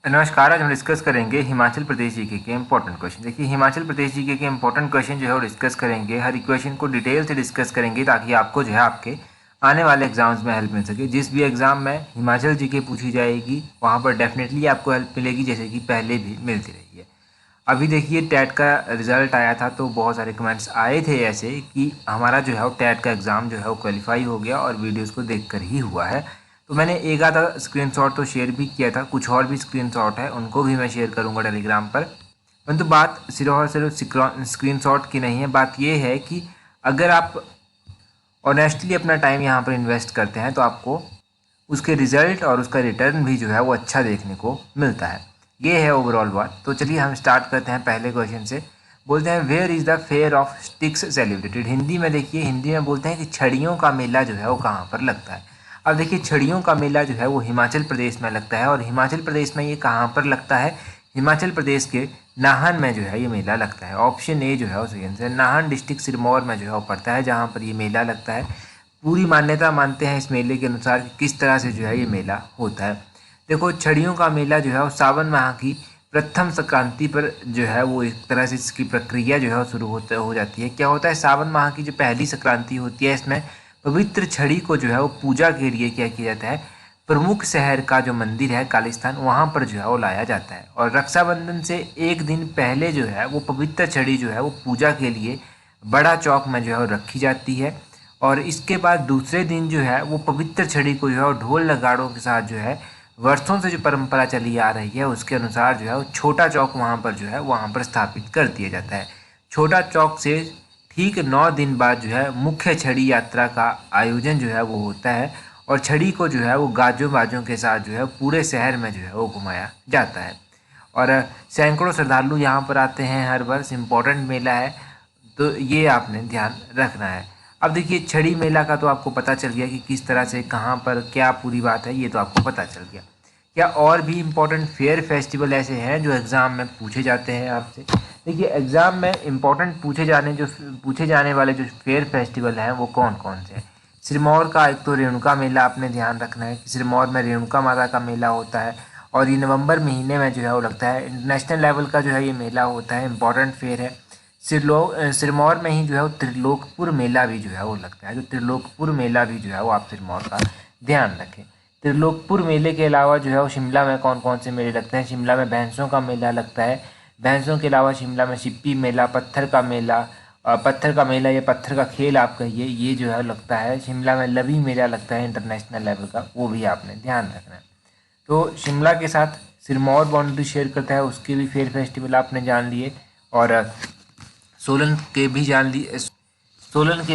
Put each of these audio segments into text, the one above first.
नमस्कार। आज हम डिस्कस करेंगे हिमाचल प्रदेश जीके के इंपॉर्टेंट क्वेश्चन। देखिए, हिमाचल प्रदेश जीके के इंपॉर्टेंट क्वेश्चन जो है वो डिस्कस करेंगे। हर इक्वेशन को डिटेल से डिस्कस करेंगे ताकि आपको जो है आपके आने वाले एग्जाम्स में हेल्प मिल सके। जिस भी एग्जाम में हिमाचल जीके पूछी जाएगी वहाँ पर डेफिनेटली आपको हेल्प मिलेगी, जैसे कि पहले भी मिलती रही है। अभी देखिए, टेट का रिजल्ट आया था तो बहुत सारे कमेंट्स आए थे ऐसे कि हमारा जो है वो टेट का एग्ज़ाम जो है वो क्वालिफाई हो गया और वीडियोस को देखकर ही हुआ है। तो मैंने एक आधा स्क्रीनशॉट तो शेयर भी किया था, कुछ और भी स्क्रीनशॉट है उनको भी मैं शेयर करूंगा टेलीग्राम पर। परंतु बात सिर्फ और सिर्फ स्क्रीनशॉट की नहीं है, बात ये है कि अगर आप ऑनेस्टली अपना टाइम यहाँ पर इन्वेस्ट करते हैं तो आपको उसके रिजल्ट और उसका रिटर्न भी जो है वो अच्छा देखने को मिलता है। ये है ओवरऑल बात। तो चलिए हम स्टार्ट करते हैं पहले क्वेश्चन से। बोलते हैं where is the fair of sticks celebrated. Hindi में देखिए, हिंदी में बोलते हैं कि छड़ियों का मेला जो है वो कहाँ पर लगता है। अब देखिए, छड़ियों का मेला जो है वो हिमाचल प्रदेश में लगता है। और हिमाचल प्रदेश में ये कहाँ पर लगता है? हिमाचल प्रदेश के नाहन में जो है ये मेला लगता है। ऑप्शन ए जो है वो सही आंसर है। नाहन डिस्ट्रिक्ट सिरमौर में जो है वो पड़ता है, जहाँ पर ये मेला लगता है। पूरी मान्यता मानते हैं इस मेले के अनुसार कि किस तरह से जो है ये मेला होता है। देखो, छड़ियों का मेला जो है वो सावन माह की प्रथम संक्रांति पर जो है वो एक तरह से इसकी प्रक्रिया जो है वो शुरू हो जाती है। क्या होता है, सावन माह की जो पहली संक्रांति होती है इसमें पवित्र छड़ी को जो है वो पूजा के लिए क्या किया जाता है, प्रमुख शहर का जो मंदिर है कालीस्थान, वहाँ पर जो है वो लाया जाता है। और रक्षाबंधन से एक दिन पहले जो है वो पवित्र छड़ी जो है वो पूजा के लिए बड़ा चौक में जो है वो रखी जाती है। और इसके बाद दूसरे दिन जो है वो पवित्र छड़ी को जो है ढोल नगाड़ों के साथ जो है वर्षों से जो परंपरा चली आ रही है उसके अनुसार जो है वो छोटा चौक वहाँ पर जो है वहाँ पर स्थापित कर दिया जाता है। छोटा चौक से ठीक 9 दिन बाद जो है मुख्य छड़ी यात्रा का आयोजन जो है वो होता है। और छड़ी को जो है वो गाजों बाजों के साथ जो है पूरे शहर में जो है वो घुमाया जाता है। और सैकड़ों श्रद्धालु यहाँ पर आते हैं हर वर्ष। इम्पोर्टेंट मेला है, तो ये आपने ध्यान रखना है। अब देखिए, छड़ी मेला का तो आपको पता चल गया कि किस तरह से कहाँ पर क्या पूरी बात है, ये तो आपको पता चल गया। क्या और भी इम्पोर्टेंट फेयर फेस्टिवल ऐसे हैं जो एग्ज़ाम में पूछे जाते हैं आपसे? देखिए, एग्ज़ाम में इम्पोर्टेंट पूछे जाने वाले जो फेयर फेस्टिवल हैं वो कौन कौन से हैं? सिरमौर का एक तो रेणुका मेला आपने ध्यान रखना है कि सिरमौर में रेणुका माता का मेला होता है और ये नवंबर महीने में जो है वो लगता है। इंटरनेशनल लेवल का जो है ये मेला होता है, इम्पोर्टेंट फेयर है। सिरमौर में ही जो है वो त्रिलोकपुर मेला भी जो है वो लगता है। जो त्रिलोकपुर मेला भी जो है वो आप सिरमौर का ध्यान रखें। त्रिलोकपुर मेले के अलावा जो है वो शिमला में कौन कौन से मेले लगते हैं? शिमला में भैंसों का मेला लगता है। भैंसों के अलावा शिमला में शिप्पी मेला, पत्थर का मेला, पत्थर का मेला या पत्थर का खेल आप कहिए, ये जो है लगता है। शिमला में लवी मेला लगता है इंटरनेशनल लेवल का, वो भी आपने ध्यान रखना है। तो शिमला के साथ सिरमौर बाउंड्री शेयर करता है, उसके भी फेयर फेस्टिवल आपने जान लिए। और सोलन के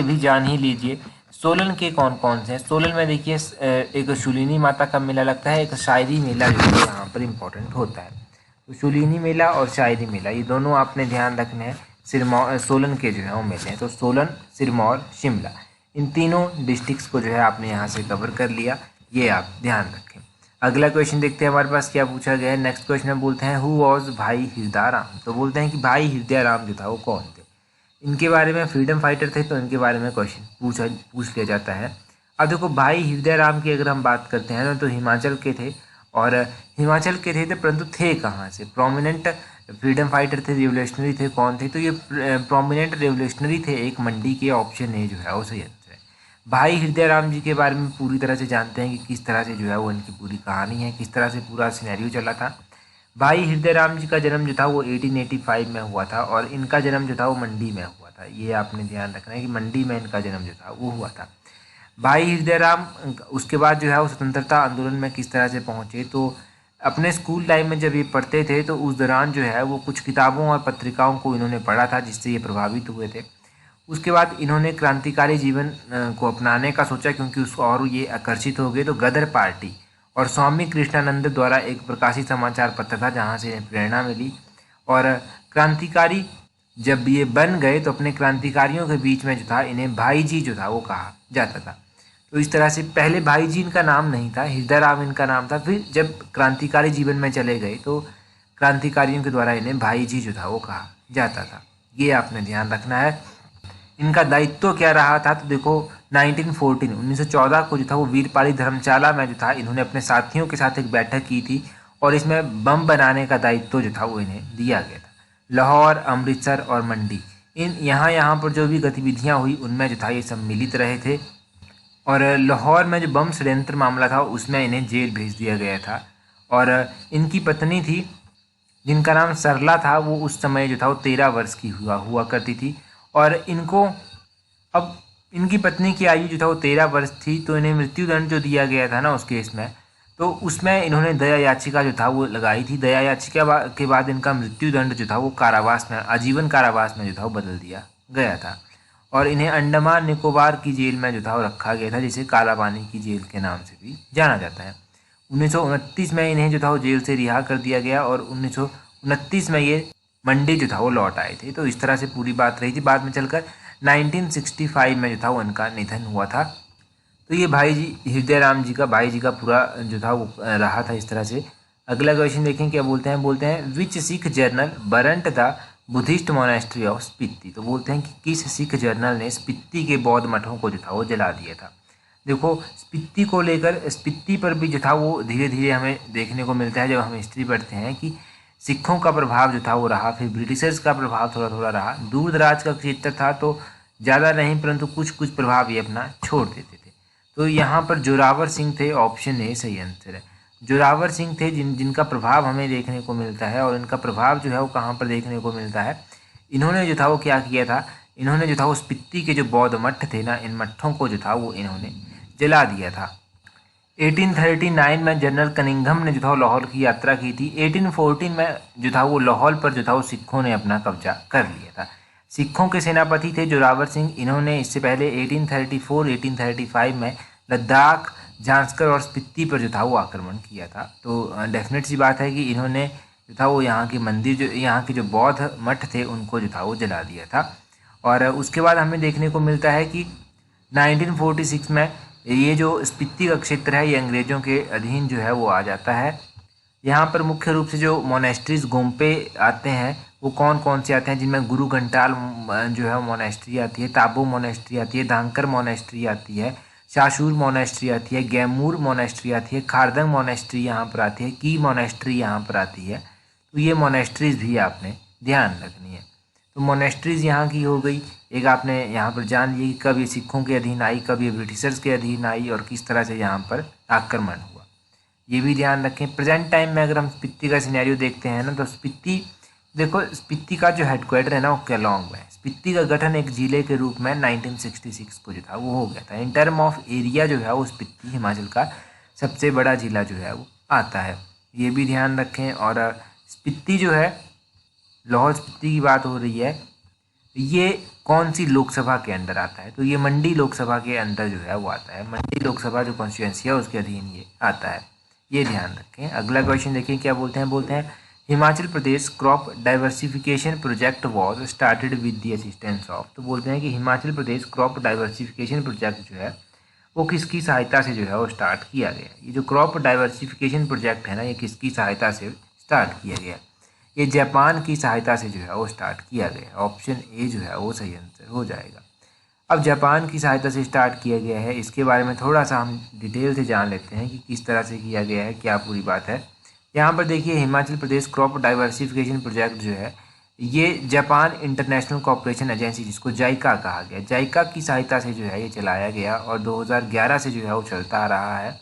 भी जान ही लीजिए। सोलन के कौन कौन से हैं? सोलन में देखिए, एक शूलिनी माता का मेला लगता है, एक शायरी मेला जो है यहाँ पर इम्पोर्टेंट होता है। तो शूलिनी मेला और शायरी मेला ये दोनों आपने ध्यान रखने हैं। सोलन के जो है वो मेले हैं। तो सोलन, सिरमौर, शिमला, इन तीनों डिस्ट्रिक्ट्स को जो है आपने यहाँ से कवर कर लिया, ये आप ध्यान रखें। अगला क्वेश्चन देखते हैं हमारे पास क्या पूछा गया है। नेक्स्ट क्वेश्चन में बोलते हैं हु वॉज भाई हृदय राम। तो बोलते हैं कि भाई हृदय राम जो था वो कौन थे? इनके बारे में फ्रीडम फाइटर थे तो इनके बारे में क्वेश्चन पूछ लिया जाता है। अब देखो, भाई हृदय राम की अगर हम बात करते हैं तो हिमाचल के थे। और हिमाचल के थे परंतु थे कहाँ से? प्रोमिनेंट फ्रीडम फाइटर थे, रिवोल्यूशनरी थे। कौन थे? तो ये प्रोमिनेंट रिवोल्यूशनरी थे, एक मंडी के। ऑप्शन ए जो है वो सही आंसर है। भाई हृदय राम जी के बारे में पूरी तरह से जानते हैं कि किस तरह से जो है वो इनकी पूरी कहानी है, किस तरह से पूरा सिनेरियो चला था। भाई हृदय राम जी का जन्म जो था वो 1885 में हुआ था और इनका जन्म जो था वो मंडी में हुआ था। ये आपने ध्यान रखना है कि मंडी में इनका जन्म जो था वो हुआ था। भाई हृदय राम उसके बाद जो है वो स्वतंत्रता आंदोलन में किस तरह से पहुँचे? तो अपने स्कूल टाइम में जब ये पढ़ते थे तो उस दौरान जो है वो कुछ किताबों और पत्रिकाओं को इन्होंने पढ़ा था जिससे ये प्रभावित हुए थे। उसके बाद इन्होंने क्रांतिकारी जीवन को अपनाने का सोचा क्योंकि उसको और ये आकर्षित हो गए। तो गदर पार्टी और स्वामी कृष्णानंद द्वारा एक प्रकाशित समाचार पत्र था जहाँ से इन्हें प्रेरणा मिली। और क्रांतिकारी जब ये बन गए तो अपने क्रांतिकारियों के बीच में जो था इन्हें भाई जी जो था वो कहा जाता था। तो इस तरह से पहले भाई जी इनका नाम नहीं था, हृदय राम इनका नाम था। फिर जब क्रांतिकारी जीवन में चले गए तो क्रांतिकारियों के द्वारा इन्हें भाई जी जो था वो कहा जाता था। ये आपने ध्यान रखना है। इनका दायित्व क्या रहा था? तो देखो, 1914 को जो था वो वीरपाली धर्मशाला में जो था इन्होंने अपने साथियों के साथ एक बैठक की थी और इसमें बम बनाने का दायित्व जो था वो इन्हें दिया गया था। लाहौर, अमृतसर और मंडी, इन यहाँ पर जो भी गतिविधियाँ हुई उनमें जो था ये सम्मिलित रहे थे। और लाहौर में जो बम षड्यंत्र मामला था उसमें इन्हें जेल भेज दिया गया था। और इनकी पत्नी थी जिनका नाम सरला था, वो उस समय जो था वो 13 वर्ष की हुआ करती थी। और इनको अब इनकी पत्नी की आयु जो था वो 13 वर्ष थी, तो इन्हें मृत्युदंड जो दिया गया था ना उस केस में, तो उसमें इन्होंने दया याचिका जो था वो लगाई थी। दया याचिका के बाद इनका मृत्युदंड जो था वो कारावास में, आजीवन कारावास में जो था वो बदल दिया गया था। और इन्हें अंडमान निकोबार की जेल में जो था वो रखा गया था, जिसे काला पानी की जेल के नाम से भी जाना जाता है। 1929 में इन्हें जो था वो जेल से रिहा कर दिया गया और 1929 में ये मंडी जो था वो लौट आए थे। तो इस तरह से पूरी बात रही थी। बाद में चलकर 1965 में जो था वो इनका निधन हुआ था। तो ये भाई जी हृदय राम जी का, भाई जी का पूरा जो था वो रहा था इस तरह से। अगला क्वेश्चन देखें क्या बोलते हैं which Sikh general burnt the Buddhist monastery of Spiti. तो बोलते हैं कि किस सिख जर्नल ने स्पीति के बौद्ध मठों को जो था वो जला दिया था। देखो स्पीति को लेकर, स्पीति पर भी जो था वो धीरे धीरे हमें देखने को मिलता है जब हम हिस्ट्री पढ़ते हैं कि सिखों का प्रभाव जो था वो रहा, फिर ब्रिटिशर्स का प्रभाव थोड़ा थोड़ा रहा। दूर दराज का क्षेत्र था तो ज़्यादा नहीं, परंतु कुछ कुछ प्रभाव ये अपना छोड़ देते थे। तो यहाँ पर जोरावर सिंह थे, ऑप्शन ए सही आंसर है। जोरावर सिंह थे जिनका प्रभाव हमें देखने को मिलता है। और इनका प्रभाव जो है वो कहाँ पर देखने को मिलता है, इन्होंने जो था वो क्या किया था, इन्होंने जो था वो स्पीति के जो बौद्ध मठ थे ना, इन मठों को जो था वो इन्होंने जला दिया था। 1839 में जनरल कनिंघम ने जो था वो लाहौर की यात्रा की थी। 1814 में जो था वो लाहौर पर जो था वो सिखों ने अपना कब्जा कर लिया था। सिखों के सेनापति थे जोरावर सिंह। इन्होंने इससे पहले 1834-1835 में लद्दाख, झांसकर और स्पीति पर जो था वो आक्रमण किया था। तो डेफिनेट सी बात है कि इन्होंने जो था वो यहाँ के मंदिर, जो यहाँ के जो बौद्ध मठ थे उनको जो था वो जला दिया था। और उसके बाद हमें देखने को मिलता है कि 1946 में ये जो स्पीति का क्षेत्र है ये अंग्रेज़ों के अधीन जो है वो आ जाता है। यहाँ पर मुख्य रूप से जो मोनेस्ट्रीज गोम्पे आते हैं वो कौन कौन से आते हैं, जिनमें गुरु घंटाल जो है मोनेस्ट्री आती है, ताबो मोनेस्ट्री आती है, धांकर मोनेस्ट्री आती है, शाशूर मोनेस्ट्री आती है, गैमूर मोनेस्ट्री आती है, खारदंग मोनेस्ट्री यहाँ पर आती है, की मोनेस्ट्री यहाँ पर आती है। तो ये मोनेस्ट्रीज भी आपने ध्यान रखनी है। तो मोनेस्ट्रीज यहाँ की हो गई। एक आपने यहाँ पर जान लिया कि कब ये सिखों के अधीन आई, कब ये ब्रिटिशर्स के अधीन आई और किस तरह से यहाँ पर आक्रमण हुआ, ये भी ध्यान रखें। प्रेजेंट टाइम में अगर हम स्पीति का सिनेरियो देखते हैं ना, तो स्पीति, देखो स्पीति का जो हेडक्वार्टर है ना वो केलोंग में है। स्पीति का गठन एक जिले के रूप में 1966 को जो था वो हो गया था। इन टर्म ऑफ एरिया जो है वो स्पीति हिमाचल का सबसे बड़ा जिला जो है वो आता है, ये भी ध्यान रखें। और स्पीति जो है, लाहौल स्पीति की बात हो रही है, ये कौन सी लोकसभा के अंदर आता है, तो ये मंडी लोकसभा के अंदर जो है वो आता है। मंडी लोकसभा जो कॉन्स्टिट्यूंसी है उसके अधीन ये आता है, ये ध्यान रखें। अगला क्वेश्चन देखिए क्या बोलते हैं Himachal Pradesh crop diversification project was started with the assistance of. तो बोलते हैं कि Himachal Pradesh crop diversification project जो है वो किसकी सहायता से जो है वो स्टार्ट किया गया। ये जो क्रॉप डाइवर्सिफिकेशन प्रोजेक्ट है ना, ये किसकी सहायता से स्टार्ट किया गया, ये जापान की सहायता से जो है वो स्टार्ट किया गया। ऑप्शन ए जो है वो सही आंसर हो जाएगा। अब जापान की सहायता से स्टार्ट किया गया है, इसके बारे में थोड़ा सा हम डिटेल से जान लेते हैं कि किस तरह से किया गया है, क्या पूरी बात है। यहाँ पर देखिए Himachal Pradesh crop diversification project जो है ये जापान इंटरनेशनल कोऑपरेशन एजेंसी, जिसको जाइका कहा गया, जाइका की सहायता से जो है ये चलाया गया और 2011 से जो है वो चलता आ रहा है।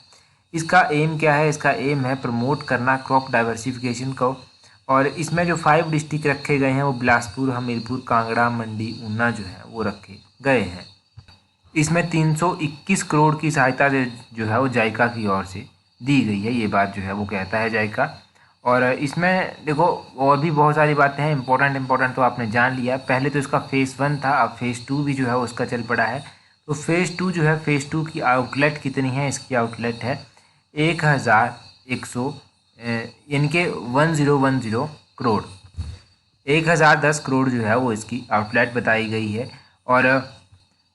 इसका एम क्या है, इसका एम है प्रमोट करना क्रॉप डाइवर्सिफिकेशन को। और इसमें जो 5 डिस्ट्रिक्ट रखे गए हैं वो बिलासपुर, हमीरपुर, कांगड़ा, मंडी, ऊना जो है वो रखे गए हैं। इसमें 321 करोड़ की सहायता जो है वो जाइका की ओर से दी गई है, ये बात जो है वो कहता है जाइका। और इसमें देखो और भी बहुत सारी बातें हैं, इंपॉर्टेंट तो आपने जान लिया। पहले तो इसका फेज़ 1 था, अब फेज़ 2 भी जो है उसका चल पड़ा है। तो फेज़ 2 जो है, फेज़ 2 की आउटलेट कितनी है, इसकी आउटलेट है 1100 यानी कि 1010 करोड़, 1010 करोड़ जो है वो इसकी आउटलेट बताई गई है। और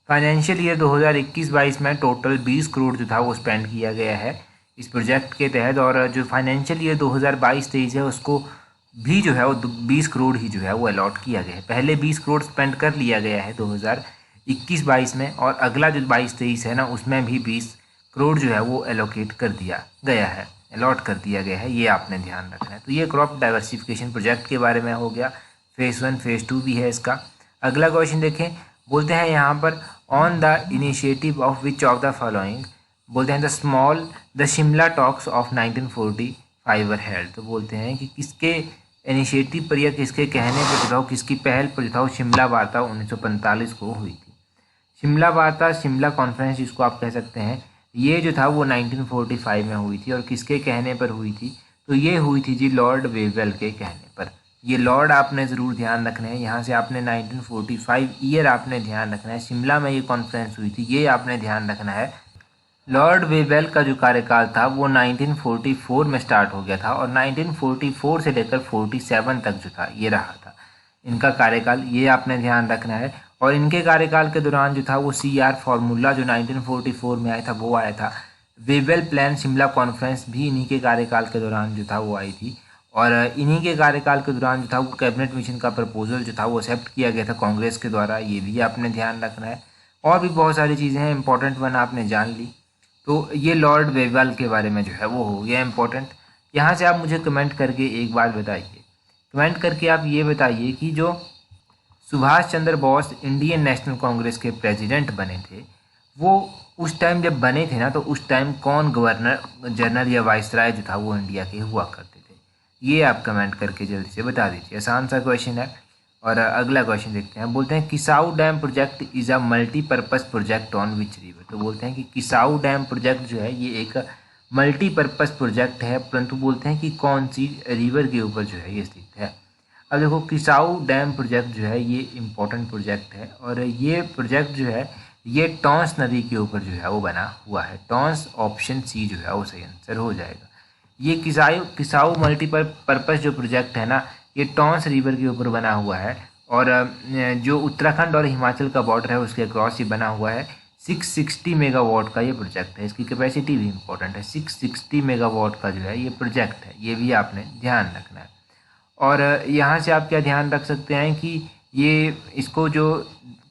फाइनेंशियल ईयर 2021-22 में टोटल 20 करोड़ जो था वो स्पेंड किया गया है इस प्रोजेक्ट के तहत। और जो फाइनेंशियल ईयर 2022-23 है उसको भी जो है वो 20 करोड़ ही जो है वो अलॉट किया गया है। पहले 20 करोड़ स्पेंड कर लिया गया है 2021-22 में, और अगला जो 22-23 है ना उसमें भी 20 करोड़ जो है वो एलोकेट कर दिया गया है। अलॉट कर दिया गया है, ये आपने ध्यान रखना है। तो ये क्रॉप डाइवर्सिफिकेशन प्रोजेक्ट के बारे में हो गया। फेज़ 1 फेज़ 2 भी है इसका। अगला क्वेश्चन देखें, बोलते हैं यहाँ पर on the initiative of which of the following, बोलते हैं the Shimla talks of 1945 were held. तो बोलते हैं कि किसके इनिशिएटिव पर या किसके कहने पर जो था, किसकी पहल पर जो था शिमला वार्ता 1945 को हुई थी। शिमला वार्ता, शिमला कॉन्फ्रेंस जिसको आप कह सकते हैं, ये जो था वो 1945 में हुई थी। और किसके कहने पर हुई थी, तो ये हुई थी जी लॉर्ड वेवल के कहने पर। ये लॉर्ड आपने ज़रूर ध्यान रखना है, यहाँ से आपने 1945 ईयर आपने ध्यान रखना है। शिमला में ये कॉन्फ्रेंस हुई थी, ये आपने ध्यान रखना है। लॉर्ड वेवेल का जो कार्यकाल था वो 1944 में स्टार्ट हो गया था और 1944 से लेकर 47 तक जो था ये रहा था इनका कार्यकाल, ये आपने ध्यान रखना है। और इनके कार्यकाल के दौरान जो था वो CR फार्मूला जो 1944 में आया था वो आया था। वेवेल प्लान शिमला कॉन्फ्रेंस भी इन्हीं के कार्यकाल के दौरान जो था वो आई थी। और इन्हीं के कार्यकाल के दौरान जो था वो कैबिनेट मिशन का प्रपोजल जो था वो एक्सेप्ट किया गया था कांग्रेस के द्वारा, ये भी आपने ध्यान रखना है। और भी बहुत सारी चीज़ें हैं, इंपॉर्टेंट वन आपने जान ली। तो ये लॉर्ड वेवेल के बारे में जो है वो हो गया इम्पोर्टेंट। यहाँ से आप मुझे कमेंट करके एक बात बताइए, कमेंट करके आप ये बताइए कि जो सुभाष चंद्र बोस इंडियन नेशनल कांग्रेस के प्रेसिडेंट बने थे, वो उस टाइम जब बने थे ना, तो उस टाइम कौन गवर्नर जनरल या वाइसराय जो था वो इंडिया के हुआ करते थे, ये आप कमेंट करके जल्दी से बता दीजिए। आसान सा क्वेश्चन है। और अगला क्वेश्चन देखते हैं, बोलते हैं Kishau dam project is a multipurpose project on which river. तो बोलते हैं कि किसाऊ डैम प्रोजेक्ट जो है ये एक मल्टीपर्पज़ प्रोजेक्ट है, परंतु बोलते हैं कि कौन सी रिवर के ऊपर जो है ये स्थित है। अब देखो, किसाऊ डैम प्रोजेक्ट जो है ये इम्पोर्टेंट प्रोजेक्ट है और ये प्रोजेक्ट जो है ये टॉन्स नदी के ऊपर जो है वो बना हुआ है। टॉन्स ऑप्शन सी जो है वो सही आंसर हो जाएगा। ये किसाऊ मल्टीपर्पज़ जो प्रोजेक्ट है ना, ये टॉन्स रिवर के ऊपर बना हुआ है। और जो उत्तराखंड और हिमाचल का बॉर्डर है उसके अक्रॉस ये बना हुआ है। 660 मेगावाट का ये प्रोजेक्ट है, इसकी कैपेसिटी भी इम्पोर्टेंट है। 660 मेगावाट का जो है ये प्रोजेक्ट है, ये भी आपने ध्यान रखना है। और यहाँ से आप क्या ध्यान रख सकते हैं कि ये इसको जो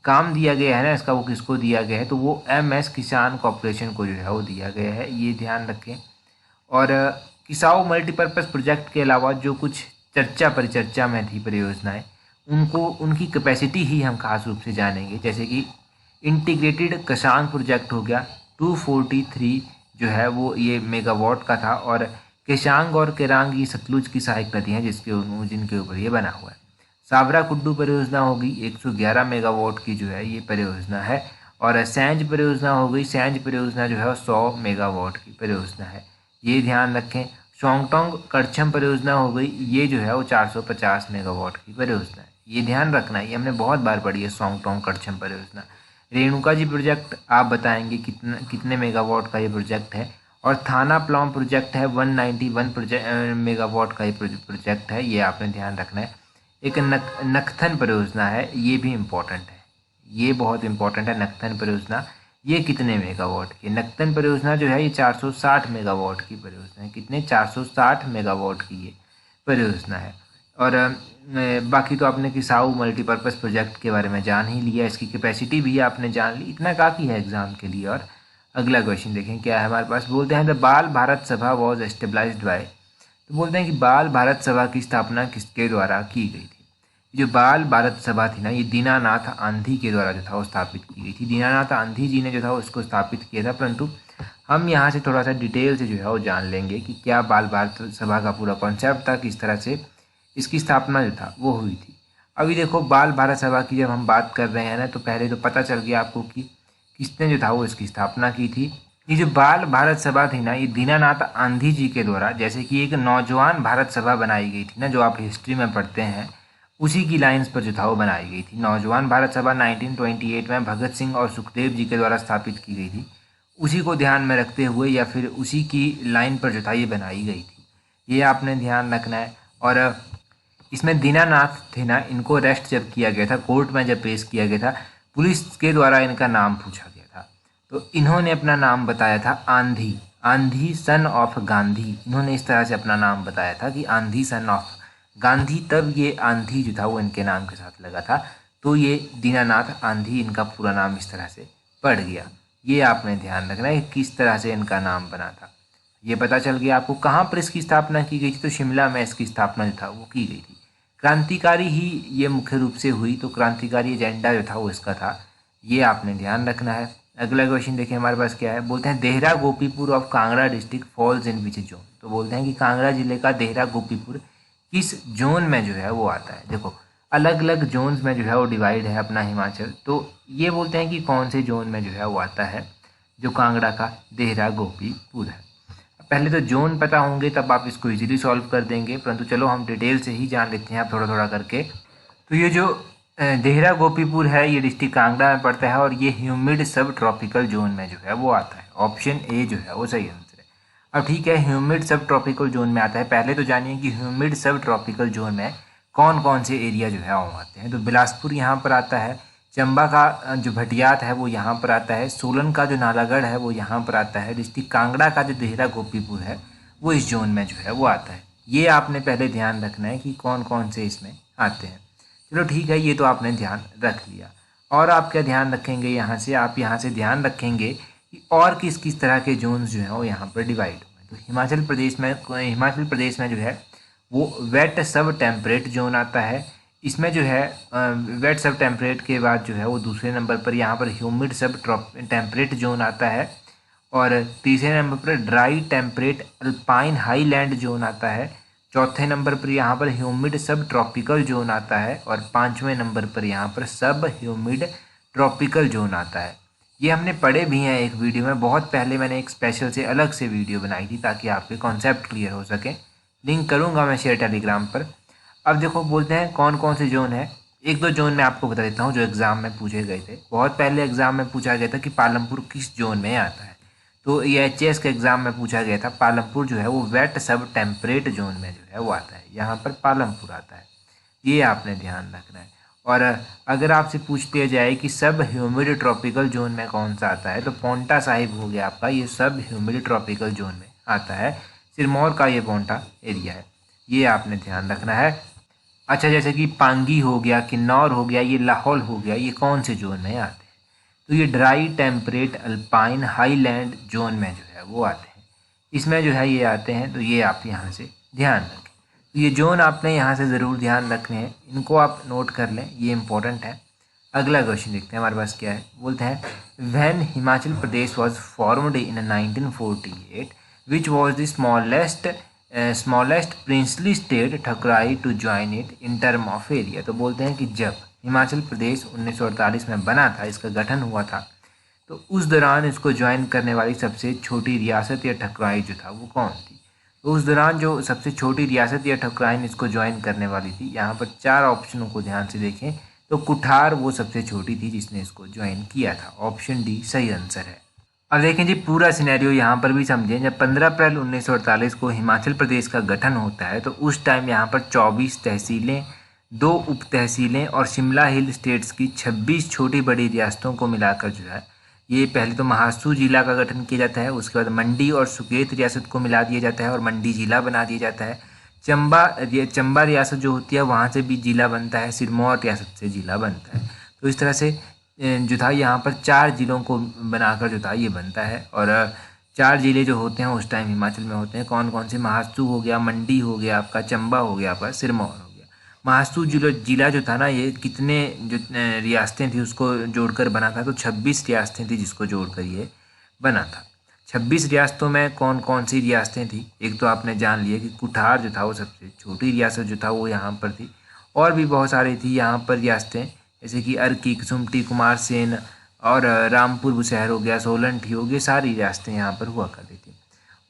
काम दिया गया है ना इसका, वो किसको दिया गया है, तो वो MS किसान कॉर्पोरेशन को जो है वो दिया गया है, ये ध्यान रखें। और किसाऊ मल्टीपर्पज़ प्रोजेक्ट के अलावा जो कुछ चर्चा परिचर्चा में थी परियोजनाएं, उनको उनकी कैपेसिटी ही हम खास रूप से जानेंगे। जैसे कि इंटीग्रेटेड कशांग प्रोजेक्ट हो गया, 243 जो है वो ये मेगावाट का था। और केशांग और केरांग ये सतलुज की सहायक नदी हैं जिनके ऊपर ये बना हुआ है। साबरा कुड्डू परियोजना होगी, 111 मेगावाट की जो है ये परियोजना है। और सैंज परियोजना हो गई, सैंज परियोजना जो है 100 मेगावाट की परियोजना है, ये ध्यान रखें। शोंगटोंग करछम परियोजना हो गई, ये जो है वो 450 मेगावाट की परियोजना है, ये ध्यान रखना है, ये हमने बहुत बार पढ़ी है शोंगटोंग करछम परियोजना। रेणुका जी प्रोजेक्ट आप बताएंगे कितने मेगावाट का ये प्रोजेक्ट है। और थाना प्लॉम प्रोजेक्ट है 191 मेगावाट का ये प्रोजेक्ट है, ये आपने ध्यान रखना है। एक नखथन परियोजना है, ये भी इम्पोर्टेंट है, ये बहुत इंपॉर्टेंट है। नखथन परियोजना ये कितने मेगावाट की, नखथन परियोजना जो है ये 460 मेगावाट की परियोजना है। कितने, 460 मेगावाट की ये परियोजना है। और बाकी तो आपने किसाऊ मल्टीपर्पज़ प्रोजेक्ट के बारे में जान ही लिया, इसकी कैपेसिटी भी आपने जान ली, इतना काफ़ी है एग्जाम के लिए। और अगला क्वेश्चन देखें क्या है हमारे पास। बोलते हैं द बाल भारत सभा वॉज एस्टेब्लाइज्ड बाय। तो बोलते हैं कि बाल भारत सभा की स्थापना किसके द्वारा की गई थी। जो बाल भारत सभा थी ना, ये दीनानाथ आंधी के द्वारा जो था वो स्थापित की गई थी। दीनानाथ आंधी जी ने जो था उसको स्थापित किया था, परंतु हम यहाँ से थोड़ा सा डिटेल से जो है वो जान लेंगे कि क्या बाल भारत सभा का पूरा कॉन्सेप्ट था, किस तरह से इसकी स्थापना जो था वो हुई थी। अभी देखो, बाल भारत सभा की जब हम बात कर रहे हैं ना, तो पहले तो पता चल गया आपको कि किसने जो था वो इसकी स्थापना की थी। ये जो बाल भारत सभा थी ना, ये दीनानाथ आंधी जी के द्वारा, जैसे कि एक नौजवान भारत सभा बनाई गई थी ना, जो आप हिस्ट्री में पढ़ते हैं, उसी की लाइंस पर जो था वो बनाई गई थी। नौजवान भारत सभा 1928 में भगत सिंह और सुखदेव जी के द्वारा स्थापित की गई थी। उसी को ध्यान में रखते हुए या फिर उसी की लाइन पर जो था ये बनाई गई थी, ये आपने ध्यान रखना है। और इसमें दीनानाथ थे ना, इनको अरेस्ट जब किया गया था, कोर्ट में जब पेश किया गया था, पुलिस के द्वारा इनका नाम पूछा गया था, तो इन्होंने अपना नाम बताया था आंधी, आंधी सन ऑफ गांधी। इन्होंने इस तरह से अपना नाम बताया था कि आंधी सन ऑफ गांधी, तब ये आंधी जो था वो इनके नाम के साथ लगा था, तो ये दीनानाथ आंधी इनका पूरा नाम इस तरह से पड़ गया। ये आपने ध्यान रखना है किस तरह से इनका नाम बना था, ये पता चल गया आपको। कहाँ पर इसकी स्थापना की गई थी, तो शिमला में इसकी स्थापना जो था वो की गई थी। क्रांतिकारी ही ये मुख्य रूप से हुई, तो क्रांतिकारी एजेंडा जो था वो इसका था, ये आपने ध्यान रखना है। अगला क्वेश्चन देखिए हमारे पास क्या है, बोलते हैं Dehra Gopipur of Kangra district falls in which zone. तो बोलते हैं कि कांगड़ा जिले का देहरा गोपीपुर किस जोन में जो है वो आता है। देखो अलग अलग जोन्स में जो है वो डिवाइड है अपना हिमाचल, तो ये बोलते हैं कि कौन से जोन में जो है वो आता है, जो कांगड़ा का देहरा गोपीपुर है। पहले तो जोन पता होंगे तब आप इसको इजीली सॉल्व कर देंगे, परंतु चलो हम डिटेल से ही जान लेते हैं आप थोड़ा थोड़ा करके। तो ये जो देहरा गोपीपुर है ये डिस्ट्रिक्ट कांगड़ा में पड़ता है और ये ह्यूमिड सब ट्रॉपिकल जोन में जो है वो आता है। ऑप्शन ए जो है वो सही आंसर है। अब ठीक है, ह्यूमिड सब ट्रॉपिकल जोन में आता है। पहले तो जानिए कि ह्यूमिड सब ट्रॉपिकल जोन में कौन कौन से एरिया जो है वो आते हैं। तो बिलासपुर यहाँ पर आता है, चंबा का जो भटियात है वो यहाँ पर आता है, सोलन का जो नालागढ़ है वो यहाँ पर आता है, डिस्ट्रिक्ट कांगड़ा का जो देहरा गोपीपुर है वो इस जोन में जो है वो आता है। ये आपने पहले ध्यान रखना है कि कौन कौन से इसमें आते हैं। चलो ठीक है, ये तो आपने ध्यान रख लिया। और आप क्या ध्यान रखेंगे यहाँ से, आप यहाँ से ध्यान रखेंगे कि और किस किस तरह के जोन्स जो हैं वो यहाँ पर डिवाइड हुए। तो हिमाचल प्रदेश में जो है वो वेट सब टेम्परेट जोन आता है। इसमें जो है वेट सब टेम्परेट के बाद जो है वो दूसरे नंबर पर यहाँ पर ह्यूमिड सब टेम्परेट जोन आता है, और तीसरे नंबर पर dry temperate alpine highland zone आता है, चौथे नंबर पर यहाँ पर ह्यूमिड सब ट्रॉपिकल जोन आता है, और पाँचवें नंबर पर यहाँ पर सब ह्यूमिड ट्रॉपिकल जोन आता है। ये हमने पढ़े भी हैं एक वीडियो में, बहुत पहले मैंने एक स्पेशल से अलग से वीडियो बनाई थी ताकि आपके कॉन्सेप्ट क्लियर हो सके। लिंक करूँगा मैं शेयर टेलीग्राम पर। अब देखो बोलते हैं कौन कौन से जोन है। एक दो जोन मैं आपको बता देता हूँ जो एग्ज़ाम में पूछे गए थे। बहुत पहले एग्ज़ाम में पूछा गया था कि पालमपुर किस जोन में आता है, तो ये HS के एग्ज़ाम में पूछा गया था। पालमपुर जो है वो वेट सब टेम्परेट जोन में जो है वो आता है, यहाँ पर पालमपुर आता है, ये आपने ध्यान रखना है। और अगर आपसे पूछ लिया जाए कि सब ह्यूमिड ट्रॉपिकल जोन में कौन सा आता है, तो पोंटा साहिब हो गया आपका, ये सब ह्यूमिड ट्रॉपिकल जोन में आता है। सिरमौर का ये पोंटा एरिया है, ये आपने ध्यान रखना है। अच्छा, जैसे कि पांगी हो गया, किन्नौर हो गया, ये लाहौल हो गया, ये कौन से जोन में आते हैं, तो ये dry temperate alpine highland zone में जो है वो आते हैं, इसमें जो है ये आते हैं। तो ये आप यहाँ से ध्यान रखें। तो ये जोन आपने यहाँ से ज़रूर ध्यान रखने हैं, इनको आप नोट कर लें, ये इंपॉर्टेंट है। अगला क्वेश्चन देखते हैं हमारे पास क्या है। बोलते हैं when Himachal Pradesh was formed in 1948 which was the smallest princely state Thakurai to join it in term of area. तो बोलते हैं कि जब हिमाचल प्रदेश 1948 में बना था, इसका गठन हुआ था, तो उस दौरान इसको ज्वाइन करने वाली सबसे छोटी रियासत या ठकुराई जो था वो कौन थी। तो उस दौरान जो सबसे छोटी रियासत या ठकुराइन इसको ज्वाइन करने वाली थी, यहाँ पर 4 ऑप्शनों को ध्यान से देखें तो कुठार वो सबसे छोटी थी जिसने इसको ज्वाइन किया था। ऑप्शन डी सही आंसर है। अब देखें जी पूरा सिनेरियो यहाँ पर भी समझें। जब 15 अप्रैल 1948 को हिमाचल प्रदेश का गठन होता है, तो उस टाइम यहाँ पर 24 तहसीलें, 2 उप तहसीलें और शिमला हिल स्टेट्स की 26 छोटी बड़ी रियासतों को मिलाकर जो है ये पहले तो महासू जिला का गठन किया जाता है, उसके बाद मंडी और सुकेत रियासत को मिला दिया जाता है और मंडी जिला बना दिया जाता है। चंबा रियासत जो होती है वहाँ से भी जिला बनता है, सिरमौर रियासत से जिला बनता है। तो इस तरह से जो था यहाँ पर 4 जिलों को बनाकर जो था ये बनता है। और 4 जिले जो होते हैं उस टाइम हिमाचल में होते हैं कौन कौन से, महासू हो गया, मंडी हो गया आपका, चंबा हो गया आपका, सिरमौर हो गया। महासू जिला जो था ना, ये कितने जो रियासतें थी उसको जोड़कर बना था, तो 26 रियासतें थी जिसको जोड़कर ये बना था। 26 रियासतों में कौन कौन सी रियासतें थी, एक तो आपने जान लिया कि कुठार जो था वो सबसे छोटी रियासत जो था वो यहाँ पर थी, और भी बहुत सारी थी यहाँ पर रियासतें, जैसे कि अर्की, कसुम्पटी, कुमारसेन और रामपुर बुशहर हो गया, सोलन हो गया, सारी रियासतें यहाँ पर हुआ करती थी।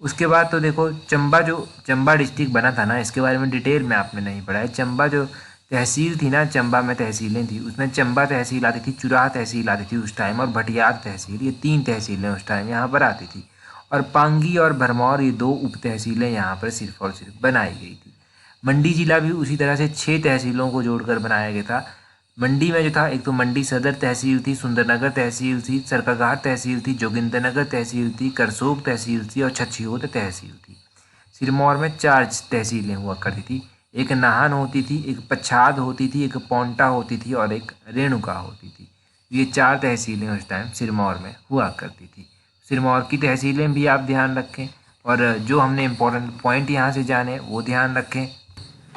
उसके बाद तो देखो चंबा डिस्ट्रिक्ट बना था ना, इसके बारे में डिटेल में आपने नहीं पढ़ा है। चंबा जो तहसील थी ना, चंबा में तहसीलें थी, उसमें चंबा तहसील आती थी, चुराह तहसील आती थी उस टाइम, और भटियात तहसील, ये 3 तहसीलें उस टाइम यहाँ पर आती थी। और पांगी और भरमौर ये 2 उप तहसीलें यहाँ पर सिर्फ और सिर्फ बनाई गई थी। मंडी जिला भी उसी तरह से 6 तहसीलों को जोड़कर बनाया गया था। मंडी में जो था एक तो मंडी सदर तहसील थी, सुंदरनगर तहसील थी, सरकाघाट तहसील थी, जोगिंद्रनगर तहसील थी, करसोग तहसील थी और छछियोत तहसील थी। सिरमौर में 4 तहसीलें हुआ करती थी, एक नाहन होती थी, एक पच्छाद होती थी, एक पोंटा होती थी और एक रेणुका होती थी। ये 4 तहसीलें उस टाइम सिरमौर में हुआ करती थी। सिरमौर की तहसीलें भी आप ध्यान रखें। और जो हमने इम्पोर्टेंट पॉइंट यहाँ से जाने वो ध्यान रखें।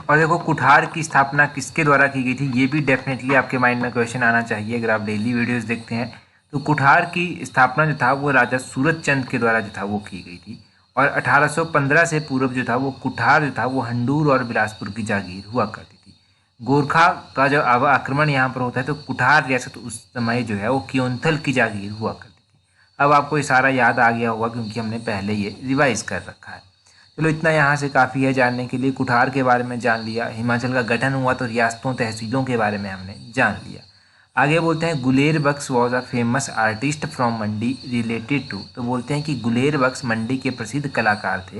और देखो कुठार की स्थापना किसके द्वारा की गई थी, ये भी डेफिनेटली आपके माइंड में क्वेश्चन आना चाहिए अगर आप डेली वीडियोस देखते हैं। तो कुठार की स्थापना जो था वो राजा सूरजचंद के द्वारा जो था वो की गई थी। और 1815 से पूर्व जो था वो कुठार जो था वो हंडूर और बिलासपुर की जागीर हुआ करती थी। गोरखा का जब आक्रमण यहाँ पर होता है तो कुठार रियासत उस समय जो है वो क्योंथल की जागीर हुआ करती थी। अब आपको ये सारा याद आ गया होगा क्योंकि हमने पहले ये रिवाइज कर रखा है। चलो इतना यहाँ से काफ़ी है जानने के लिए। कुठार के बारे में जान लिया, हिमाचल का गठन हुआ तो रियासतों तहसीलों के बारे में हमने जान लिया। आगे बोलते हैं Guler Bakhsh was a famous artist from Mandi related to. तो बोलते हैं कि गुलेर बख्श मंडी के प्रसिद्ध कलाकार थे,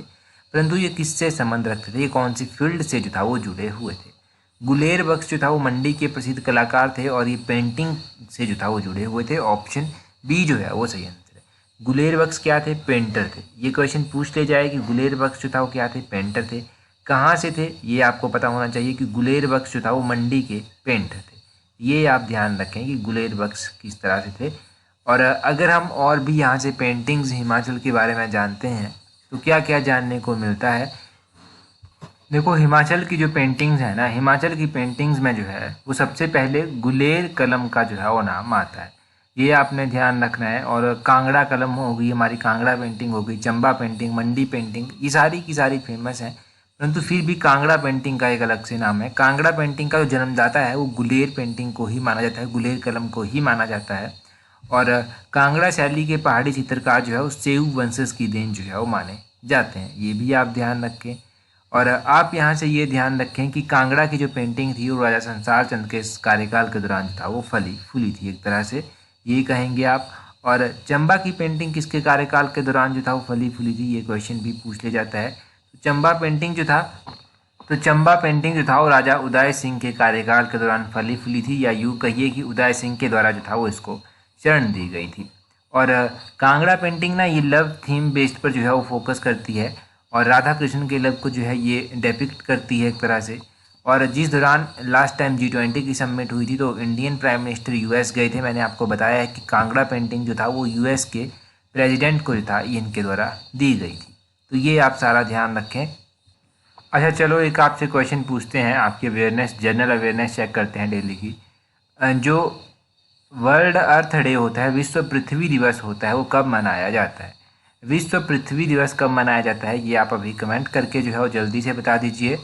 परंतु ये किससे संबंध रखते थे, ये कौन सी फील्ड से जो था वो जुड़े हुए थे। गुलेर बख्श जो था वो मंडी के प्रसिद्ध कलाकार थे और ये पेंटिंग से जो था वो जुड़े हुए थे। ऑप्शन बी जो है वो सही आंसर है। गुलेर बख्श क्या थे, पेंटर थे। ये क्वेश्चन पूछ ले जाए कि गुलेर बख्श जो था वो क्या थे, पेंटर थे। कहाँ से थे ये आपको पता होना चाहिए कि गुलेर बख्श जो था वो मंडी के पेंटर थे। ये आप ध्यान रखें कि गुलेर बख्श किस तरह से थे। और अगर हम और भी यहाँ से पेंटिंग्स हिमाचल के बारे में जानते हैं तो क्या क्या जानने को मिलता है। देखो हिमाचल की जो पेंटिंग्स है ना, हिमाचल की पेंटिंग्स में जो है वो सबसे पहले गुलेर कलम का जो है वो नाम आता है, ये आपने ध्यान रखना है। और कांगड़ा कलम हो गई, हमारी कांगड़ा पेंटिंग हो गई, चंबा पेंटिंग, मंडी पेंटिंग, ये सारी की सारी फेमस हैं, परंतु फिर भी कांगड़ा पेंटिंग का एक अलग से नाम है। कांगड़ा पेंटिंग का जो जन्मदाता है वो गुलेर पेंटिंग को ही माना जाता है, गुलेर कलम को ही माना जाता है। और कांगड़ा शैली के पहाड़ी चित्रकार जो है वो सेऊ वंशज की देन जो है वो माने जाते हैं, ये भी आप ध्यान रखें। और आप यहाँ से ये ध्यान रखें कि कांगड़ा की जो पेंटिंग थी वो राजा संसार चंद के कार्यकाल के दौरान जो था वो फली फूली थी एक तरह से, ये कहेंगे आप। और चंबा की पेंटिंग किसके कार्यकाल के दौरान जो था वो फली फूली थी, ये क्वेश्चन भी पूछ ले जाता है। तो चंबा पेंटिंग जो था वो राजा उदय सिंह के कार्यकाल के दौरान फली फूली थी, या यूँ कहिए कि उदय सिंह के द्वारा जो था वो इसको शरण दी गई थी। और कांगड़ा पेंटिंग ना ये लव थीम बेस्ड पर जो है वो फोकस करती है और राधा कृष्ण के लव को जो है ये डेपिक्ट करती है एक तरह से। और जिस दौरान लास्ट टाइम G20 की समिट हुई थी तो इंडियन प्राइम मिनिस्टर US गए थे, मैंने आपको बताया है कि कांगड़ा पेंटिंग जो था वो US के प्रेसिडेंट को जो था इनके द्वारा दी गई थी। तो ये आप सारा ध्यान रखें। अच्छा चलो एक आपसे क्वेश्चन पूछते हैं, आपकी अवेयरनेस, जनरल अवेयरनेस चेक करते हैं डेली की। जो वर्ल्ड अर्थ डे होता है, विश्व पृथ्वी दिवस होता है, वो कब मनाया जाता है? विश्व पृथ्वी दिवस कब मनाया जाता है ये आप अभी कमेंट करके जो है वो जल्दी से बता दीजिए।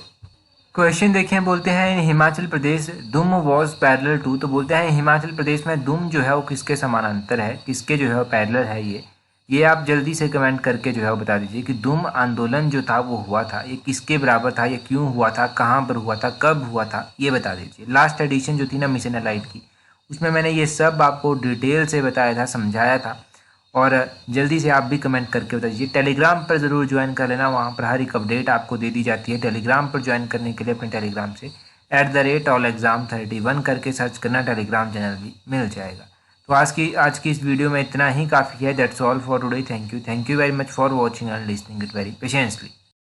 क्वेश्चन देखें, बोलते हैं हिमाचल प्रदेश दुम वॉज पैरेलल टू। तो बोलते हैं हिमाचल प्रदेश में दुम जो है वो किसके समानांतर है, किसके जो है वो पैरेलल है, ये आप जल्दी से कमेंट करके जो है वो बता दीजिए कि दुम आंदोलन जो था वो हुआ था, ये किसके बराबर था, ये क्यों हुआ था, कहाँ पर हुआ था, कब हुआ था, ये बता दीजिए। लास्ट एडिशन जो थी ना मिशन एलाइट की, उसमें मैंने ये सब आपको डिटेल से बताया था, समझाया था। और जल्दी से आप भी कमेंट करके बता दीजिए। टेलीग्राम पर ज़रूर ज्वाइन कर लेना, वहाँ पर हर एक अपडेट आपको दे दी जाती है। टेलीग्राम पर ज्वाइन करने के लिए अपने टेलीग्राम से @allexam31 करके सर्च करना, टेलीग्राम चैनल भी मिल जाएगा। तो आज की इस वीडियो में इतना ही काफ़ी है। That's all for today. Thank you very much for watching and listening it very patiently.